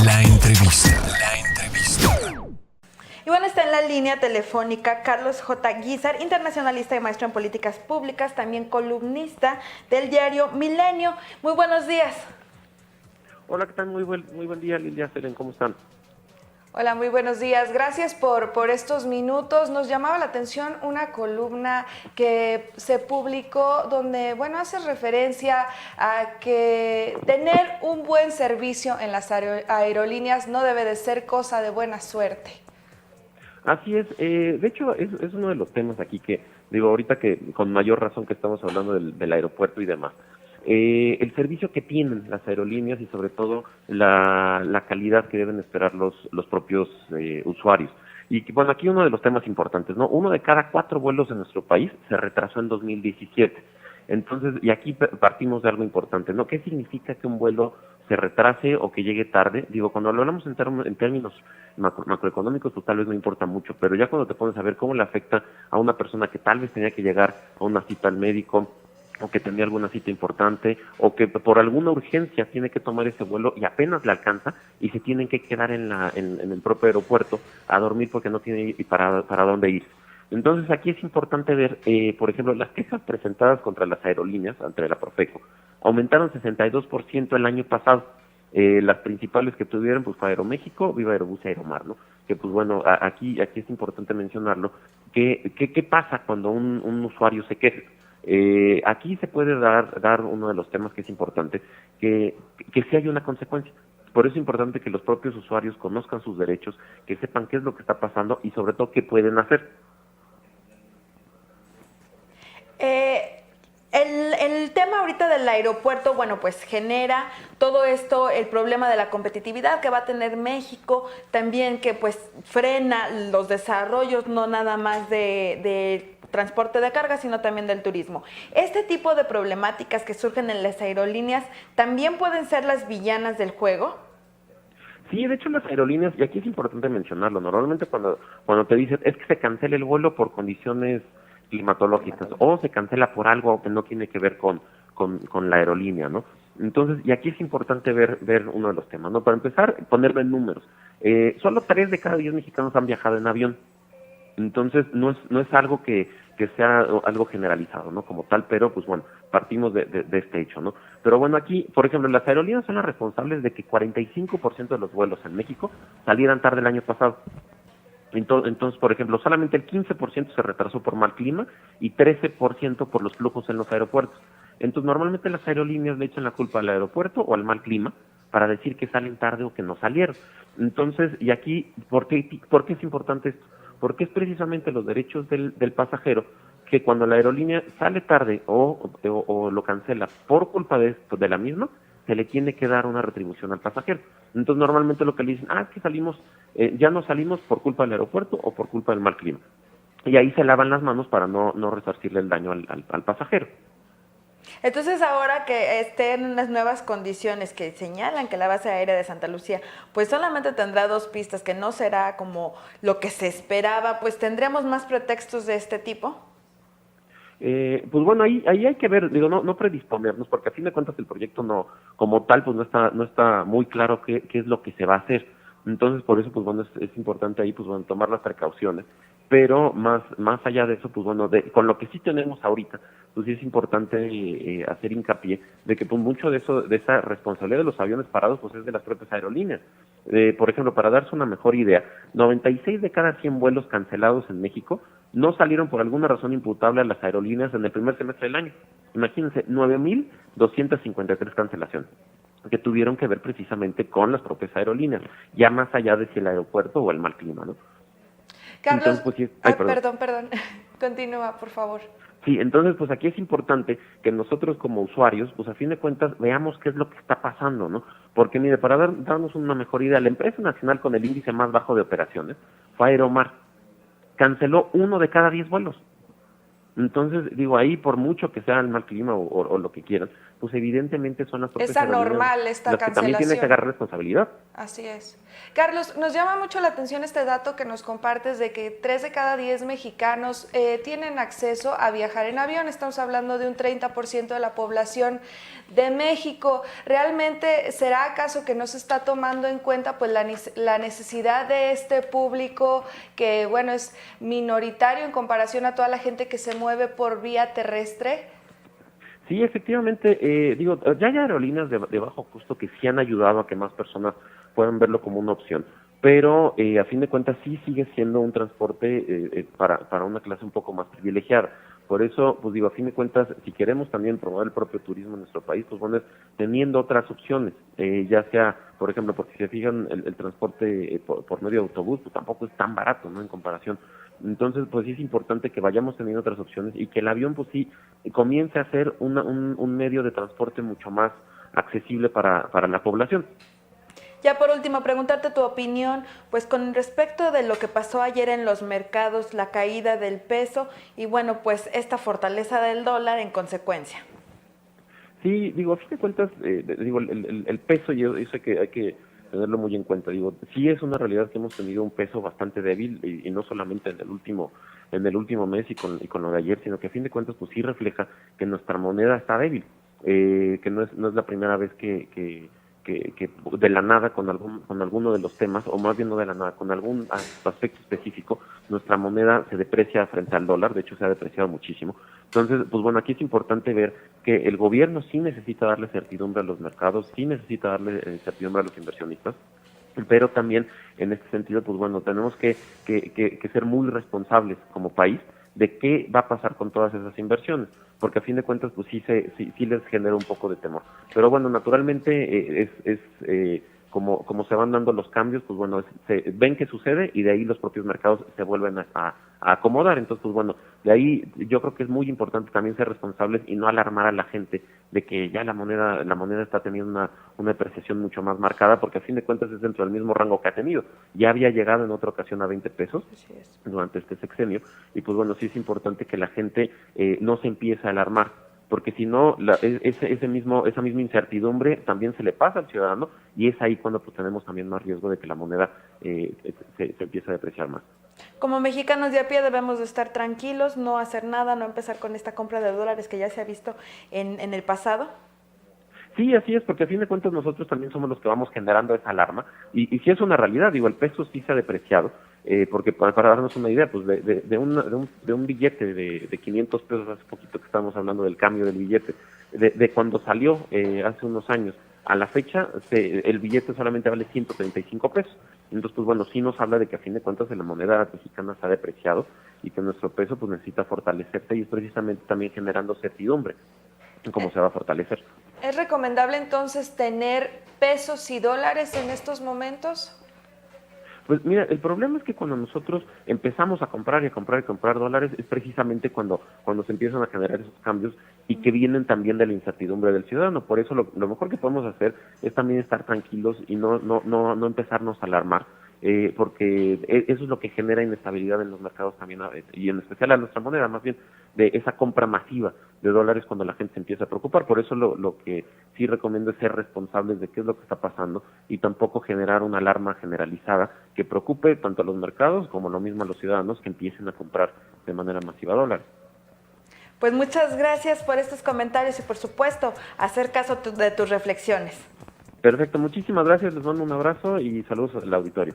La entrevista. La entrevista. Y bueno, está en la línea telefónica Carlos J. Guízar, internacionalista y maestro en políticas públicas, también columnista del diario Milenio. Muy buenos días. Hola, ¿qué tal? Muy buen día, Lilia Seren, ¿cómo están? Hola, muy buenos días. Gracias por estos minutos. Nos llamaba la atención una columna que se publicó donde, bueno, hace referencia a que tener un buen servicio en las aerolíneas no debe de ser cosa de buena suerte. Así es, de hecho es uno de los temas aquí que, digo, ahorita que con mayor razón que estamos hablando del aeropuerto y demás. El servicio que tienen las aerolíneas y sobre todo la calidad que deben esperar los propios usuarios. Y bueno, aquí uno de los temas importantes, ¿no? 1 de cada 4 vuelos en nuestro país se retrasó en 2017. Entonces, y aquí partimos de algo importante, ¿no? ¿Qué significa que un vuelo se retrase o que llegue tarde? Digo, cuando lo hablamos en términos macroeconómicos, pues tal vez no importa mucho, pero ya cuando te pones a ver cómo le afecta a una persona que tal vez tenía que llegar a una cita al médico, o que tenía alguna cita importante, o que por alguna urgencia tiene que tomar ese vuelo y apenas le alcanza, y se tienen que quedar en el propio aeropuerto a dormir porque no tiene para dónde ir. Entonces aquí es importante ver, por ejemplo, las quejas presentadas contra las aerolíneas ante la Profeco aumentaron 62% el año pasado. Las principales que tuvieron pues fue Aeroméxico, Viva Aerobús y Aeromar, ¿no? Que pues bueno, aquí es importante mencionarlo, ¿qué pasa cuando un usuario se queja? Aquí se puede dar uno de los temas que es importante, que sí hay una consecuencia. Por eso es importante que los propios usuarios conozcan sus derechos, que sepan qué es lo que está pasando y sobre todo qué pueden hacer. El tema ahorita del aeropuerto, bueno, pues genera todo esto, el problema de la competitividad que va a tener México, también que pues frena los desarrollos, no nada más de transporte de carga, sino también del turismo. Este tipo de problemáticas que surgen en las aerolíneas también pueden ser las villanas del juego. Sí, de hecho las aerolíneas, y aquí es importante mencionarlo, normalmente cuando te dicen es que se cancela el vuelo por condiciones climatológicas o se cancela por algo que no tiene que ver con la aerolínea, ¿no? Entonces, y aquí es importante ver uno de los temas, ¿no? Para empezar, ponerlo en números. Solo 3 de cada 10 mexicanos han viajado en avión. Entonces, no es algo que sea algo generalizado, ¿no? Como tal, pero pues bueno, partimos de este hecho, ¿no? Pero bueno, aquí, por ejemplo, las aerolíneas son las responsables de que 45% de los vuelos en México salieran tarde el año pasado. Entonces, por ejemplo, solamente el 15% se retrasó por mal clima y 13% por los flujos en los aeropuertos. Entonces, normalmente las aerolíneas le echan la culpa al aeropuerto o al mal clima para decir que salen tarde o que no salieron. Entonces, y aquí, ¿por qué es importante esto? Porque es precisamente los derechos del pasajero que cuando la aerolínea sale tarde o lo cancela por culpa de la misma, se le tiene que dar una retribución al pasajero. Entonces normalmente lo que le dicen, es que salimos, ya no salimos por culpa del aeropuerto o por culpa del mal clima. Y ahí se lavan las manos para no resarcirle el daño al pasajero. Entonces ahora que estén en unas nuevas condiciones que señalan que la base aérea de Santa Lucía pues solamente tendrá 2 pistas, que no será como lo que se esperaba, pues ¿tendremos más pretextos de este tipo? Pues bueno, ahí hay que ver, digo, no predisponernos, porque a fin de cuentas el proyecto no, como tal, pues no está muy claro qué es lo que se va a hacer. Entonces, por eso, pues bueno, es importante ahí, pues bueno, tomar las precauciones. Pero más allá de eso, pues bueno, con lo que sí tenemos ahorita, pues sí es importante hacer hincapié de que pues mucho de esa responsabilidad de los aviones parados, pues es de las propias aerolíneas. Por ejemplo, para darse una mejor idea, 96 de cada 100 vuelos cancelados en México no salieron por alguna razón imputable a las aerolíneas en el primer semestre del año. Imagínense, 9,253 cancelaciones que tuvieron que ver precisamente con las propias aerolíneas, ya más allá de si el aeropuerto o el mal clima, ¿no? Carlos, Entonces, pues, sí, perdón, continúa, por favor. Sí, entonces pues aquí es importante que nosotros como usuarios, pues a fin de cuentas veamos qué es lo que está pasando, ¿no? Porque mire, para darnos una mejor idea, la empresa nacional con el índice más bajo de operaciones fue Aeromar, canceló 1 de cada 10 vuelos. Entonces, digo, ahí por mucho que sea el mal clima o lo que quieran, pues evidentemente son las propias Es anormal aerolíneas esta las que también tienen que cancelación. agarrar responsabilidad. Así es. Carlos, nos llama mucho la atención este dato que nos compartes de que 3 de cada 10 mexicanos tienen acceso a viajar en avión. Estamos hablando de un 30% de la población de México. ¿Realmente será acaso que no se está tomando en cuenta pues la necesidad de este público que, bueno, es minoritario en comparación a toda la gente que se mueve por vía terrestre? Sí, efectivamente, digo, ya hay aerolíneas de bajo costo que sí han ayudado a que más personas puedan verlo como una opción, pero a fin de cuentas sí sigue siendo un transporte para una clase un poco más privilegiada. Por eso, pues digo, a fin de cuentas, si queremos también promover el propio turismo en nuestro país, pues bueno, es teniendo otras opciones, ya sea, por ejemplo, porque si se fijan, el transporte por medio de autobús, pues tampoco es tan barato, ¿no?, en comparación. Entonces, pues sí es importante que vayamos teniendo otras opciones y que el avión, pues sí, comience a ser un medio de transporte mucho más accesible para la población. Ya por último, preguntarte tu opinión, pues con respecto de lo que pasó ayer en los mercados, la caída del peso y bueno, pues esta fortaleza del dólar en consecuencia. Sí, digo, a fin de cuentas, digo, el peso, yo sé que hay que tenerlo muy en cuenta. Digo, sí es una realidad que hemos tenido un peso bastante débil y no solamente en el último mes y con lo de ayer, sino que a fin de cuentas, pues sí refleja que nuestra moneda está débil, que no es la primera vez que de la nada con alguno de los temas, o más bien no de la nada, con algún aspecto específico, nuestra moneda se deprecia frente al dólar. De hecho se ha depreciado muchísimo. Entonces, pues bueno, aquí es importante ver que el gobierno sí necesita darle certidumbre a los mercados, sí necesita darle certidumbre a los inversionistas, pero también en este sentido, pues bueno, tenemos que ser muy responsables como país de qué va a pasar con todas esas inversiones, porque a fin de cuentas pues sí les genera un poco de temor. Pero bueno, naturalmente como se van dando los cambios, pues bueno, ven que sucede y de ahí los propios mercados se vuelven a acomodar. Entonces, pues bueno, de ahí yo creo que es muy importante también ser responsables y no alarmar a la gente de que ya la moneda está teniendo una depreciación mucho más marcada, porque a fin de cuentas es dentro del mismo rango que ha tenido. Ya había llegado en otra ocasión a 20 pesos durante este sexenio, y pues bueno, sí es importante que la gente no se empiece a alarmar, porque si no, esa misma incertidumbre también se le pasa al ciudadano, y es ahí cuando pues tenemos también más riesgo de que la moneda se empiece a depreciar más. Como mexicanos de a pie debemos de estar tranquilos, no hacer nada, no empezar con esta compra de dólares que ya se ha visto en el pasado. Sí, así es, porque a fin de cuentas nosotros también somos los que vamos generando esa alarma, y sí es una realidad. Digo, el peso sí se ha depreciado, porque para darnos una idea, pues de un billete de 500 pesos, hace poquito que estábamos hablando del cambio del billete, de cuando salió hace unos años a la fecha, el billete solamente vale 135 pesos. Entonces, pues bueno, sí nos habla de que a fin de cuentas la moneda mexicana se ha depreciado y que nuestro peso pues necesita fortalecerse, y es precisamente también generando certidumbre en cómo se va a fortalecer. ¿Es recomendable entonces tener pesos y dólares en estos momentos? Pues mira, el problema es que cuando nosotros empezamos a comprar y a comprar y comprar dólares es precisamente cuando se empiezan a generar esos cambios, y que vienen también de la incertidumbre del ciudadano. Por eso lo mejor que podemos hacer es también estar tranquilos y no empezarnos a alarmar, porque eso es lo que genera inestabilidad en los mercados también, y en especial a nuestra moneda, más bien de esa compra masiva de dólares cuando la gente se empieza a preocupar. Por eso lo que sí recomiendo es ser responsables de qué es lo que está pasando, y tampoco generar una alarma generalizada que preocupe tanto a los mercados como lo mismo a los ciudadanos que empiecen a comprar de manera masiva dólares. Pues muchas gracias por estos comentarios y por supuesto hacer caso de tus reflexiones. Perfecto, muchísimas gracias, les mando un abrazo y saludos al auditorio.